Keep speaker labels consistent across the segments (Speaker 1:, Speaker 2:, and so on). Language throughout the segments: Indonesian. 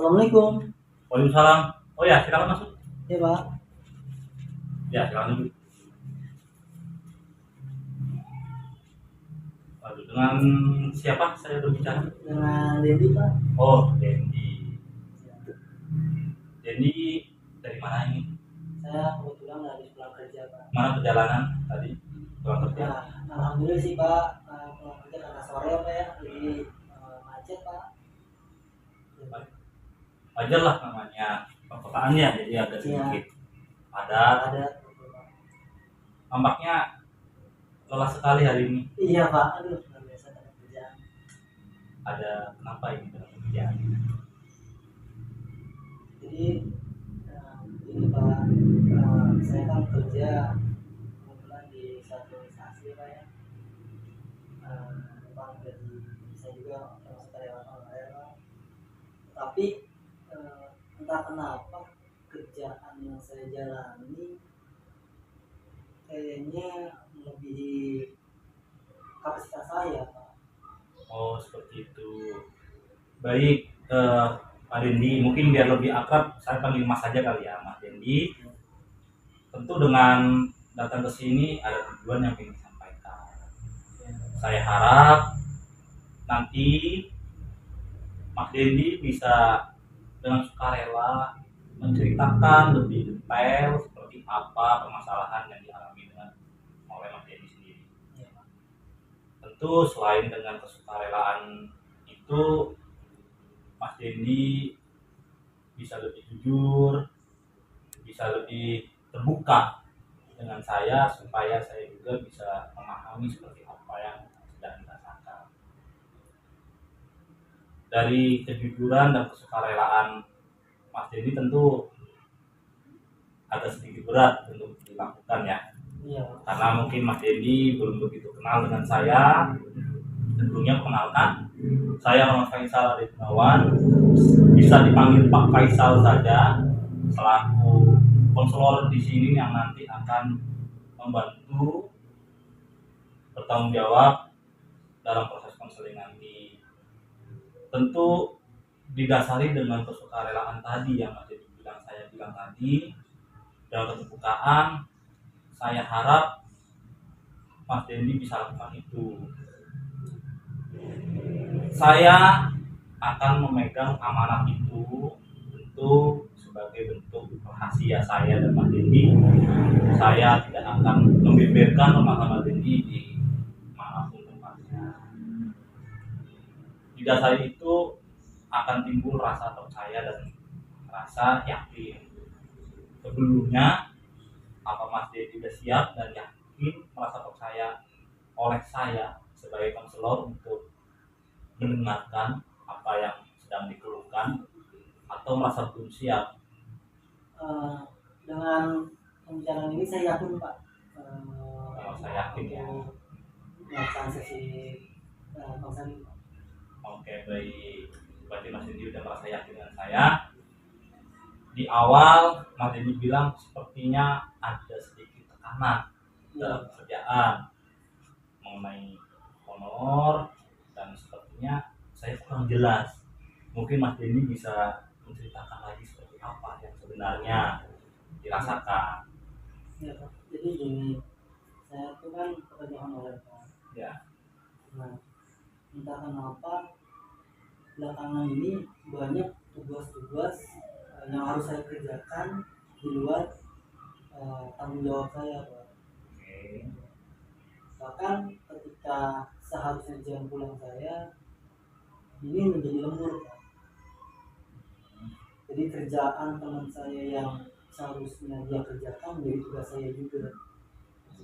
Speaker 1: Assalamualaikum.
Speaker 2: Waalaikumsalam. Oh ya, silakan masuk.
Speaker 1: Ya Pak,
Speaker 2: Ya, silakan duduk. Waduh, dengan siapa saya berbicara?
Speaker 1: dengan Dendi Pak.
Speaker 2: Oh, Dendi. Dendi dari mana ini?
Speaker 1: Saya kebetulan habis pulang kerja Pak.
Speaker 2: Mana perjalanan tadi? Pulang kerja.
Speaker 1: Nah, alhamdulillah sih Pak, pulang kerja karena sore Pak ya, jadi macet Pak.
Speaker 2: Wajar lah namanya perkotaannya, jadi agak sedikit padat.
Speaker 1: Ada.
Speaker 2: Nampaknya lelah sekali hari ini.
Speaker 1: Iya Pak, aduh luar biasa dengan kerjaan.
Speaker 2: Ada kenapa ini dengan pekerjaan?
Speaker 1: Jadi ini Pak, saya kan kerja kebetulan di satu instansi Pak ya. Pak gaji saya juga termasuk karyawan honorer Pak. Tapi entah kenapa kerjaan yang saya jalani kayaknya melebihi kapasitas saya Pak.
Speaker 2: Oh, seperti itu. Baik, Pak Dendi, mungkin biar lebih akrab, saya panggil Mas saja kali ya, Mas Dendi. Tentu dengan datang ke sini ada tujuan yang ingin disampaikan. Saya harap nanti Mas Dendi bisa dengan sukarela menceritakan lebih detail seperti apa permasalahan yang dialami oleh Mas Dendi sendiri. Tentu selain dengan kesukarelaan itu, Mas Dendi bisa lebih jujur, bisa lebih terbuka dengan saya supaya saya juga bisa memahami seperti apa yang sedang dirasakan. Dari kejujuran dan kesukarelaan Mas Dendi tentu agak sedikit berat untuk dilakukan ya.
Speaker 1: Iya.
Speaker 2: Karena mungkin Mas Dendi belum begitu kenal dengan saya. Tentunya kenalkan, saya Muhammad Faisal Adi Gunawan, bisa dipanggil Pak Faisal saja, selaku konselor di sini yang nanti akan membantu bertanggung jawab dalam proses konseling nanti. Tentu didasari dengan kesukarelaan tadi yang saya bilang tadi, dan keterbukaan. Saya harap Mas Dendi bisa lakukan itu. Saya akan memegang amanah itu tentu sebagai bentuk rahasia saya dan Mas Dendi. Saya tidak akan membeberkan permasalahan Mas Dendi di manapun tempatnya. Di dasar itu akan timbul rasa percaya dan rasa yakin. Sebelumnya, apa Mas Dendi sudah siap dan yakin merasa percaya oleh saya sebagai konselor untuk mendengarkan apa yang sedang dikeluhkan, atau merasa belum siap?
Speaker 1: Dengan pembicaraan ini saya yakin Pak.
Speaker 2: Saya yakin ya.
Speaker 1: Melakukan sesi konseling.
Speaker 2: Oke, baik. Berarti Mas Dendi sudah merasa yakin dengan saya. Di awal Mas Dendi bilang sepertinya ada sedikit tekanan dalam pekerjaan mengenai honor, dan sepertinya saya kurang jelas. Mungkin Mas Dendi bisa menceritakan lagi seperti apa yang sebenarnya dirasakan.
Speaker 1: Ya Pak, jadi gini, saya itu kan pekerja honorer Pak.
Speaker 2: Ya.
Speaker 1: Nah, entah kenapa belakangan ini banyak tugas-tugas yang harus saya kerjakan di luar tanggung jawab saya Pak. Bahkan ketika seharusnya jam pulang saya ini menjadi lembur Pak. Jadi kerjaan teman saya yang seharusnya dia kerjakan menjadi tugas saya juga.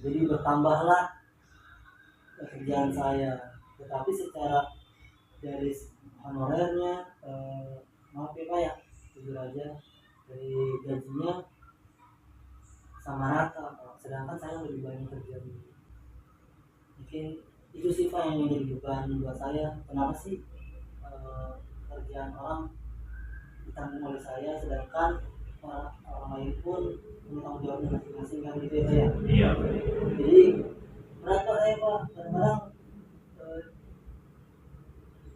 Speaker 1: Jadi bertambahlah kerjaan saya, tetapi secara dari honorernya maaf ya Pak ya, jujur aja, dari gajinya sama rata Pak. Sedangkan saya lebih banyak kerja dulu. Mungkin itu sih Pak yang menjadi beban buat saya. Kenapa sih kerjaan orang ditanggung oleh saya, sedangkan orang lain pun bertanggung jawabnya masing-masing kan gitu ya Pak ya.
Speaker 2: Iya.
Speaker 1: Jadi berat Pak saya Pak, kadang-kadang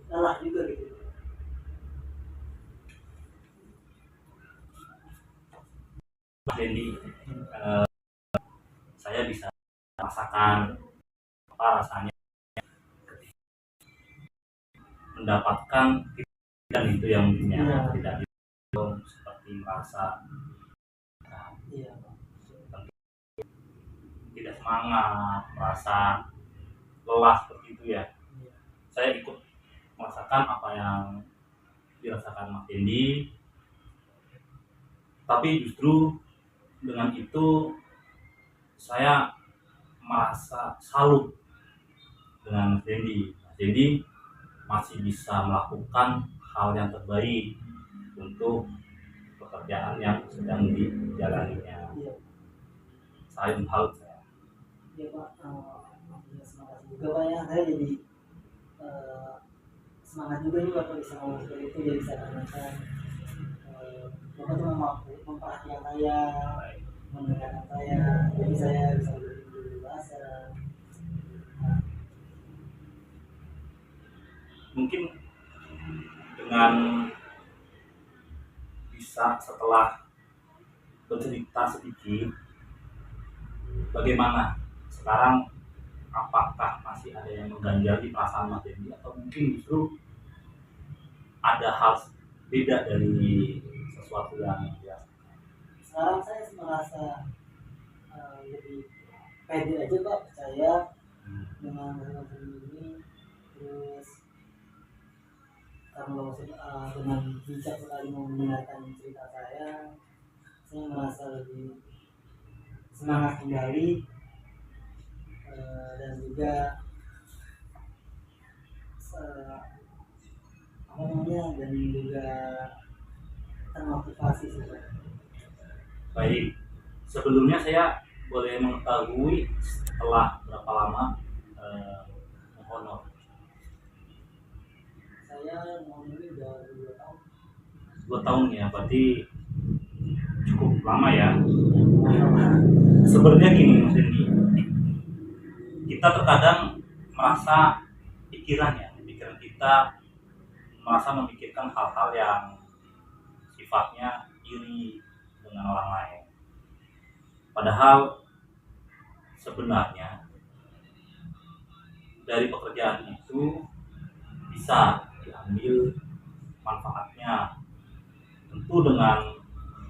Speaker 1: lelah juga gitu.
Speaker 2: Dendi, saya bisa merasakan apa rasanya mendapatkan dan itu yang mungkin
Speaker 1: Iya.
Speaker 2: tidak seperti merasa
Speaker 1: Iya.
Speaker 2: tidak semangat, merasa lelah seperti itu ya.
Speaker 1: Iya.
Speaker 2: Saya ikut merasakan apa yang dirasakan Mas Dendi, tapi justru dengan itu saya merasa salut dengan Mas Dendi. Mas Dendi masih bisa melakukan hal yang terbaik untuk pekerjaan yang sedang dijalaninya.
Speaker 1: Iya.
Speaker 2: Saya salut saya.
Speaker 1: Iya Pak, ya, semangat juga Pak ya, saya jadi semangat juga nih Bapak bisa ngomong seperti itu, jadi saya tanyakan Bapak tuh memperhatikan saya, mendengarkan saya, jadi saya bisa lebih dewasa.
Speaker 2: Mungkin dengan bisa setelah bercerita sedikit bagaimana sekarang, apakah masih ada yang mengganjali perasaan Mas Dendi atau mungkin justru ada hal beda dari sesuatu yang biasa.
Speaker 1: Sekarang saya merasa lebih pede aja Pak, percaya dengan hal ini, terus karena dengan bijak sekali mendengarkan cerita saya merasa lebih semangat kembali, dan juga dan juga termotivasi sebenarnya.
Speaker 2: Baik, sebelumnya saya boleh mengetahui setelah berapa lama menghonor?
Speaker 1: Saya mau ini udah 2 tahun.
Speaker 2: 2 tahun ya, berarti cukup lama ya. Sebenarnya gini Mas Dendi, kita terkadang merasa pikiran kita merasa memikirkan hal-hal yang sifatnya iri dengan orang lain. Padahal sebenarnya dari pekerjaan itu bisa diambil manfaatnya. Tentu dengan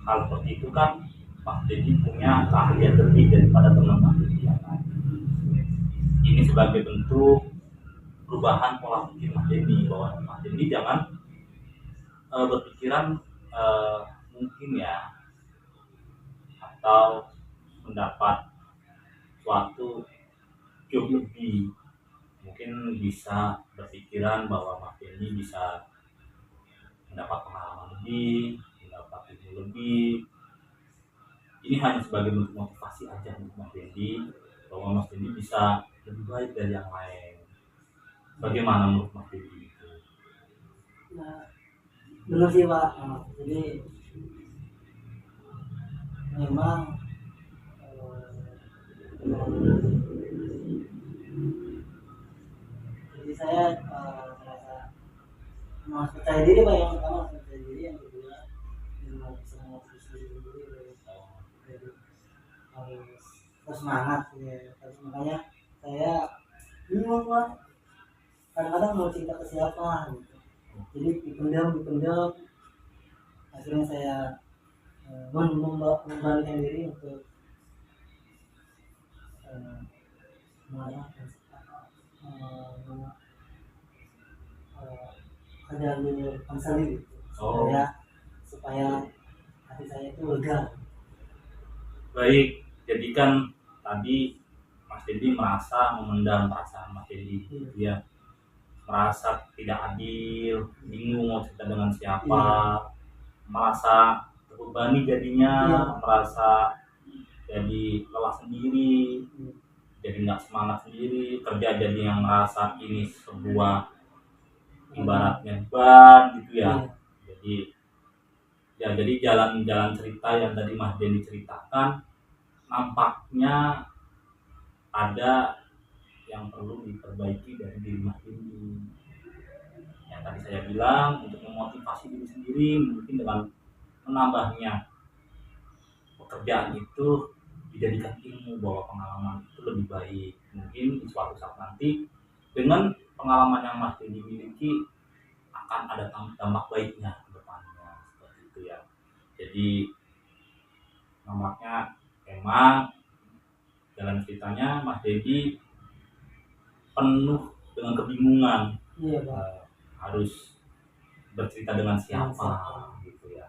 Speaker 2: hal seperti itu kan Mas Dendi punya keahlian lebih daripada teman-teman yang lain. Ini sebagai bentuk perubahan pola pikir Mas Dendi, bahwa Mas Dendi jangan berpikiran mungkin ya, atau mendapat suatu job lebih, mungkin bisa berpikiran bahwa Mas Dendi bisa mendapat pengalaman lebih, mendapat ilmu lebih. Ini hanya sebagai bentuk motivasi aja untuk Mas Dendi, bahwa Mas Dendi bisa lebih baik dari yang lain. Bagaimana menurut Mas Dendi itu?
Speaker 1: Nah, benar sih Pak. Jadi memang jadi saya merasa percaya diri Pak, yang pertama percaya diri, yang kedua bisa motivasi diri sendiri, jadi harus semangat ya. Terus makanya saya bingung Pak, kadang-kadang mau cerita ke siapa gitu, jadi dipendam, akhirnya saya memberanikan diri untuk ada konseling gitu, supaya hati saya itu lega.
Speaker 2: Baik, jadi kan tadi Mas Dendi merasa memendam perasaan Mas Dendi, dia merasa tidak adil, bingung mau cerita dengan siapa, merasa terbebani jadinya, merasa jadi lelah sendiri, jadi nggak semangat sendiri, kerja jadi yang merasa ini sebuah ibaratnya ban gitu ya. Jadi jalan-jalan cerita yang tadi Mas Dendi ceritakan, nampaknya ada yang perlu diperbaiki dari diri Mas Dendi. Yang tadi saya bilang, untuk memotivasi diri sendiri mungkin dengan menambahnya pekerjaan itu dijadikan ilmu, bahwa pengalaman itu lebih baik. Mungkin di suatu saat nanti dengan pengalaman yang Mas Dendi miliki akan ada dampak baiknya ke depannya, seperti itu ya. Jadi nampaknya emang dalam ceritanya Mas Dendi penuh dengan kebingungan,
Speaker 1: Iya Pak.
Speaker 2: harus bercerita dengan siapa
Speaker 1: Siapa.
Speaker 2: gitu ya.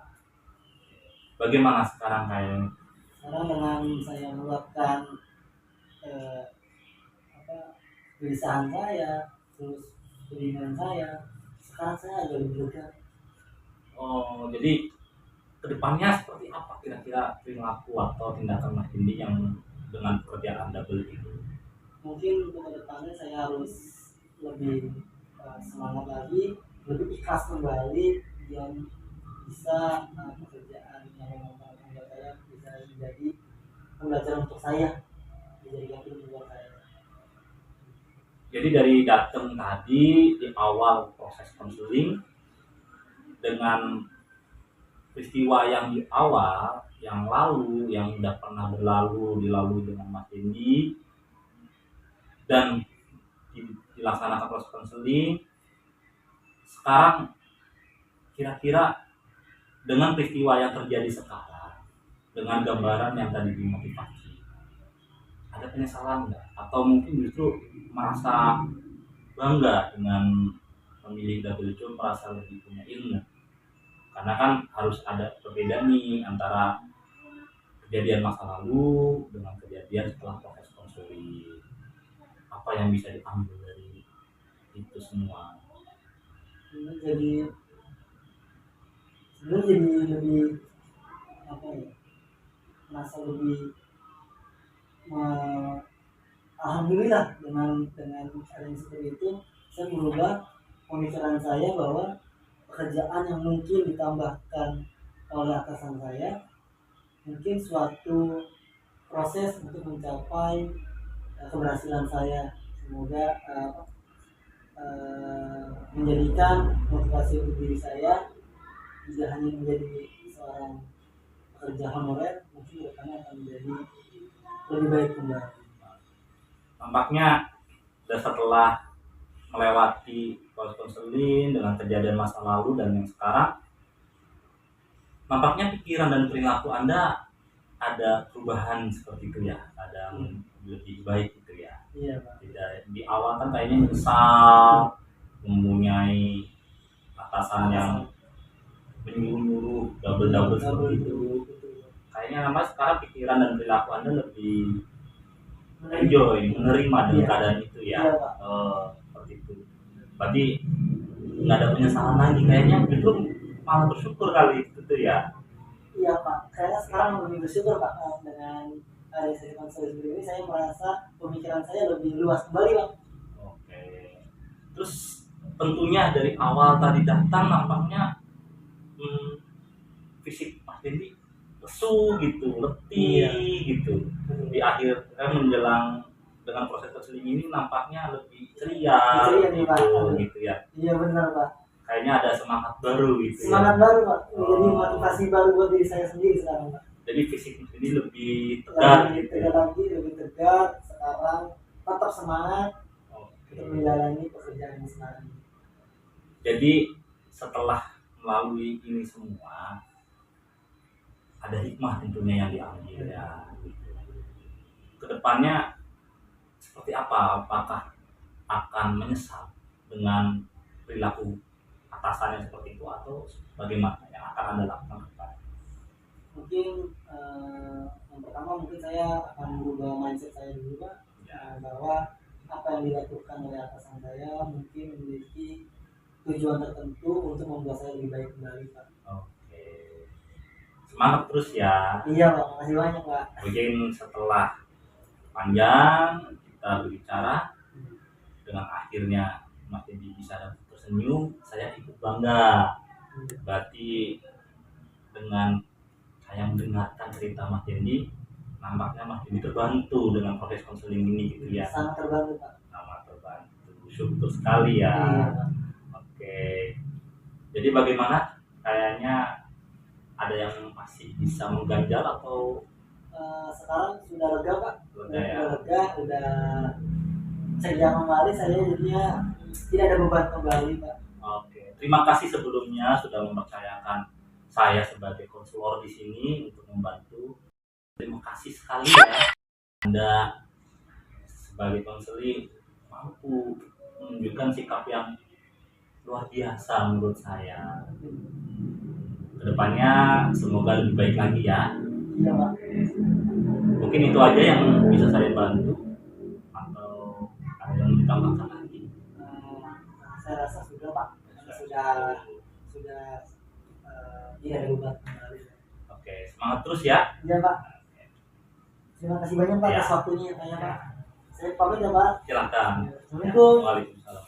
Speaker 2: Bagaimana sekarang kayaknya?
Speaker 1: Sekarang dengan saya meluapkan kegelisahan saya, terus kebingungan saya, sekarang saya agak lebih lega.
Speaker 2: Oh, jadi kedepannya seperti apa kira-kira perilaku atau tindakan Mas Dendi yang dengan pekerjaan double itu?
Speaker 1: Mungkin untuk kedepannya saya harus lebih semangat lagi, lebih ikhlas kembali, biar bisa pekerjaan yang membuat saya bisa menjadi pembelajaran untuk saya, dijadikan ilmu buat saya.
Speaker 2: Jadi dari datang tadi di awal proses konseling dengan peristiwa yang di awal, yang lalu, yang udah pernah berlalu, dilalui dengan Mas Dendi, dan dilaksanakan proses konseling, sekarang kira-kira dengan peristiwa yang terjadi sekarang, dengan gambaran yang tadi dimotivasi, ada penyesalan nggak? Atau mungkin justru merasa bangga dengan memilih double job, merasa lebih punya ilmu? Karena kan harus ada perbedaan nih antara kejadian masa lalu dengan kejadian setelah proses konseling. Apa yang bisa diambil dari itu semua?
Speaker 1: Ini jadi sebenarnya jadi lebih apa ya, merasa lebih alhamdulillah dengan adanya seperti itu, saya merubah pemikiran saya bahwa pekerjaan yang mungkin ditambahkan oleh atasan saya mungkin suatu proses untuk mencapai keberhasilan saya. Semoga menjadikan motivasi untuk diri saya tidak hanya menjadi seorang pekerja honorer, mungkin depannya akan menjadi lebih baik kembali.
Speaker 2: Nampaknya setelah melewati proses konseling dengan kejadian masa lalu dan yang sekarang, nampaknya pikiran dan perilaku Anda ada perubahan seperti itu ya, ada lebih baik gitu ya.
Speaker 1: Iya Pak.
Speaker 2: Tidak, di awal kan kayaknya menyesal, mempunyai atasan yang menyuruh double seperti itu. Kayaknya namanya sekarang pikiran dan perilaku Anda lebih enjoy, menerima dengan keadaan itu ya. Seperti itu. Berarti nggak ada penyesalan lagi, kayaknya justru malah bersyukur kali itu ya.
Speaker 1: Iya Pak, kayaknya sekarang lebih bersyukur Pak dengan ada sesi konseling ini. Saya merasa pemikiran saya lebih luas kembali Pak.
Speaker 2: Oke. Terus tentunya dari awal tadi datang nampaknya fisik Mas Dendi lesu gitu, letih gitu. Di akhir menjelang dengan proses konseling ini nampaknya lebih ceria gitu ya.
Speaker 1: Iya benar Pak.
Speaker 2: Kayaknya ada semangat baru gitu.
Speaker 1: Semangat baru Pak, jadi motivasi baru buat diri saya sendiri sekarang Pak.
Speaker 2: Jadi fisik ini lebih tegar gitu.
Speaker 1: Lebih tegar sekarang, tetap semangat untuk menjalani pekerjaan sekarang.
Speaker 2: Jadi setelah melalui ini semua ada hikmah tentunya yang diambil ya. Kedepannya seperti apa? Apakah akan menyesal dengan perilaku atasannya seperti itu atau bagaimana yang akan Anda lakukan?
Speaker 1: Mungkin yang pertama mungkin saya akan merubah mindset saya dulu Pak, bahwa apa yang dilakukan oleh atasan saya mungkin memiliki tujuan tertentu untuk membuat saya lebih baik kembali Pak.
Speaker 2: Oke. Semangat terus ya.
Speaker 1: Iya Pak, makasih banyak Pak.
Speaker 2: Mungkin setelah panjang kita berbicara, dengan akhirnya Mas Dendi bisa tersenyum, saya ikut bangga. Berarti dengan saya mendengarkan cerita Mas Dendi, nampaknya Mas Dendi terbantu dengan proses konseling ini gitu ya.
Speaker 1: Sangat terbantu Pak.
Speaker 2: Sangat terbantu, syukur sekali ya.
Speaker 1: Iya.
Speaker 2: Oke. Jadi bagaimana? Kayaknya ada yang masih bisa mengganjal atau
Speaker 1: sekarang sudah lega Pak,
Speaker 2: Lega ya.
Speaker 1: udah lega, udah ceria kembali saya, jadinya tidak ada beban kembali Pak.
Speaker 2: Oke, terima kasih sebelumnya sudah mempercayakan saya sebagai konselor di sini untuk membantu. Terima kasih sekali ya, Anda sebagai konseling mampu menunjukkan sikap yang luar biasa menurut saya. Kedepannya semoga lebih baik lagi ya.
Speaker 1: Iya Pak.
Speaker 2: Mungkin itu aja yang bisa saya bantu, atau ada yang ditambahkan lagi.
Speaker 1: Saya rasa sudah Pak, sudah tidak ada beban kembali.
Speaker 2: Oke, semangat terus ya.
Speaker 1: Iya Pak. Terima kasih banyak Pak
Speaker 2: Ya.
Speaker 1: atas waktunya Pak ya Pak. Saya pamit ya Pak.
Speaker 2: Silakan.
Speaker 1: Assalamualaikum.
Speaker 2: Waalaikumsalam.